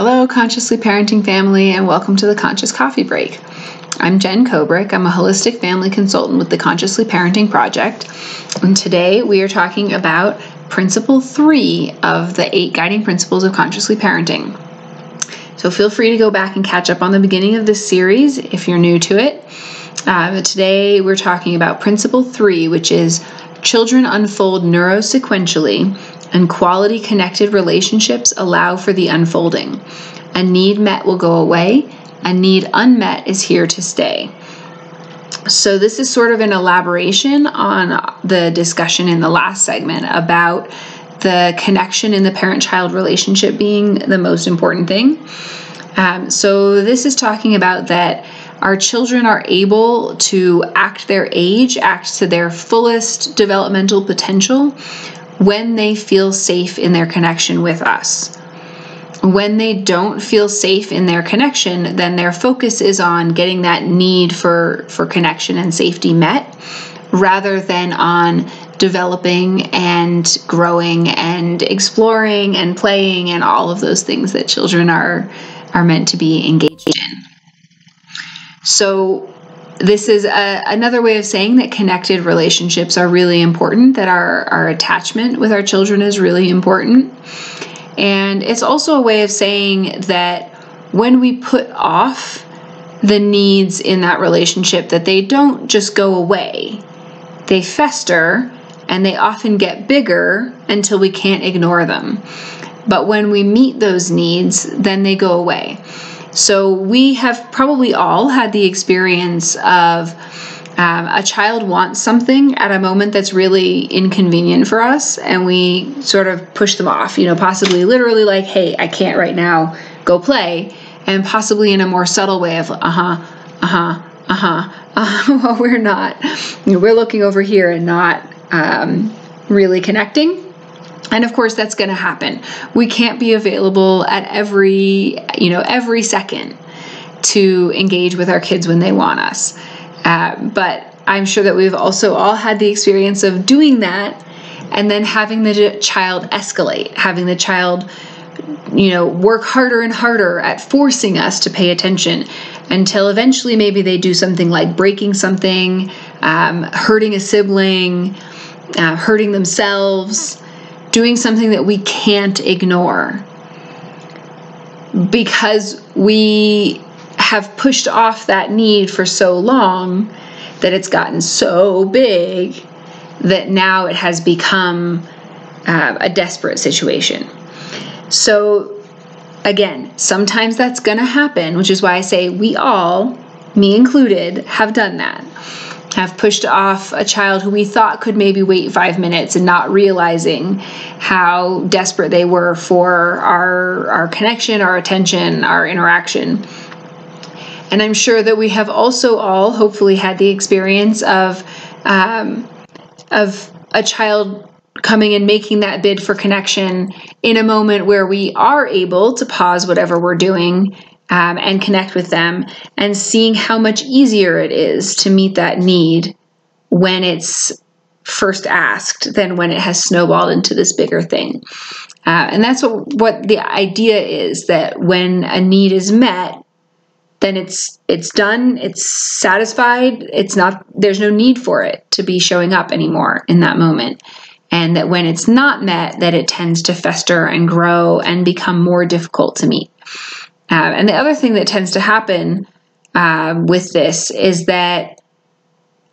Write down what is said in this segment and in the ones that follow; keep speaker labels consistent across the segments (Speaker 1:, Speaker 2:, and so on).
Speaker 1: Hello, Consciously Parenting family, and welcome to the Conscious Coffee Break. I'm Jen Kobrick. I'm a holistic family consultant with the Consciously Parenting Project, and today we are talking about Principle 3 of the 8 Guiding Principles of Consciously Parenting. So feel free to go back and catch up on the beginning of this series if you're new to it. Today we're talking about Principle 3, which is children unfold neurosequentially and quality connected relationships allow for the unfolding. A need met will go away. A need unmet is here to stay. So this is sort of an elaboration on the discussion in the last segment about the connection in the parent-child relationship being the most important thing. So this is talking about that our children are able to act their age, act to their fullest developmental potential when they feel safe in their connection with us. When they don't feel safe in their connection, then their focus is on getting that need for connection and safety met, rather than on developing and growing and exploring and playing and all of those things that children are meant to be engaged in. So this is another way of saying that connected relationships are really important, that our attachment with our children is really important. And it's also a way of saying that when we put off the needs in that relationship, that they don't just go away. They fester and they often get bigger until we can't ignore them. But when we meet those needs, then they go away. So we have probably all had the experience of a child wants something at a moment that's really inconvenient for us, and we sort of push them off, possibly literally like, hey, I can't right now, go play, and possibly in a more subtle way of, well, we're not, we're looking over here and not really connecting. And of course, that's going to happen. We can't be available at every second to engage with our kids when they want us. But I'm sure that we've also all had the experience of doing that and then having the child escalate, having the child, work harder and harder at forcing us to pay attention until eventually maybe they do something like breaking something, hurting a sibling, hurting themselves, doing something that we can't ignore because we have pushed off that need for so long that it's gotten so big that now it has become a desperate situation. So again, sometimes that's going to happen, which is why I say we all, me included, have done that. Have pushed off a child who we thought could maybe wait 5 minutes and not realizing how desperate they were for our connection, our attention, our interaction. And I'm sure that we have also all hopefully had the experience of a child coming and making that bid for connection in a moment where we are able to pause whatever we're doing and connect with them, and seeing how much easier it is to meet that need when it's first asked than when it has snowballed into this bigger thing. And that's what the idea is, that when a need is met, then it's done, it's satisfied, there's no need for it to be showing up anymore in that moment. And that when it's not met, that it tends to fester and grow and become more difficult to meet. And the other thing that tends to happen with this is that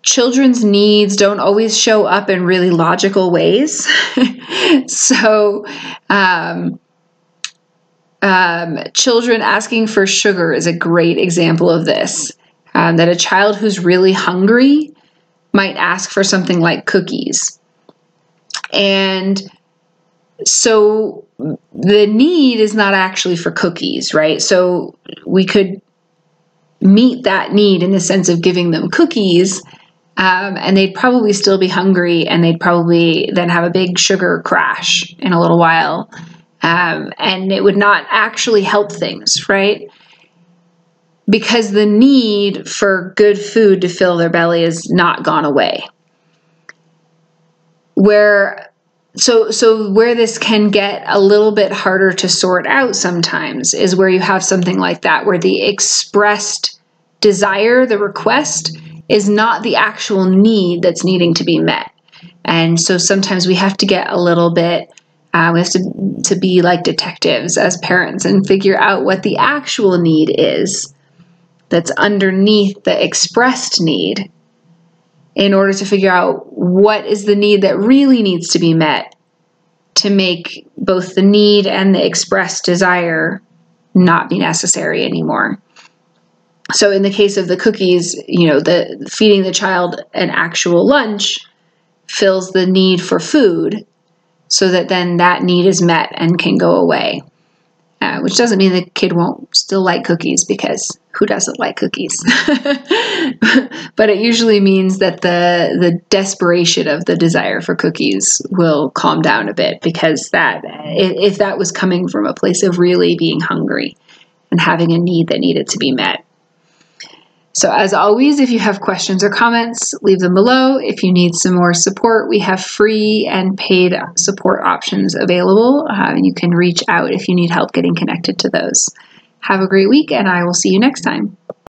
Speaker 1: children's needs don't always show up in really logical ways. So children asking for sugar is a great example of this. That a child who's really hungry might ask for something like cookies. And so the need is not actually for cookies, right? So we could meet that need in the sense of giving them cookies, and they'd probably still be hungry, and they'd probably then have a big sugar crash in a little while, and it would not actually help things, right? Because the need for good food to fill their belly has not gone away. Where So where this can get a little bit harder to sort out sometimes is where you have something like that, where the expressed desire, the request, is not the actual need that's needing to be met. And so sometimes we have to get a little bit, we have to be like detectives as parents and figure out what the actual need is that's underneath the expressed need, in order to figure out what is the need that really needs to be met to make both the need and the expressed desire not be necessary anymore. So in the case of the cookies, the feeding the child an actual lunch fills the need for food, so that then that need is met and can go away. Which doesn't mean the kid won't still like cookies, because who doesn't like cookies? But it usually means that the desperation of the desire for cookies will calm down a bit, because if that was coming from a place of really being hungry and having a need that needed to be met. So as always, if you have questions or comments, leave them below. If you need some more support, we have free and paid support options available. You can reach out if you need help getting connected to those. Have a great week, and I will see you next time.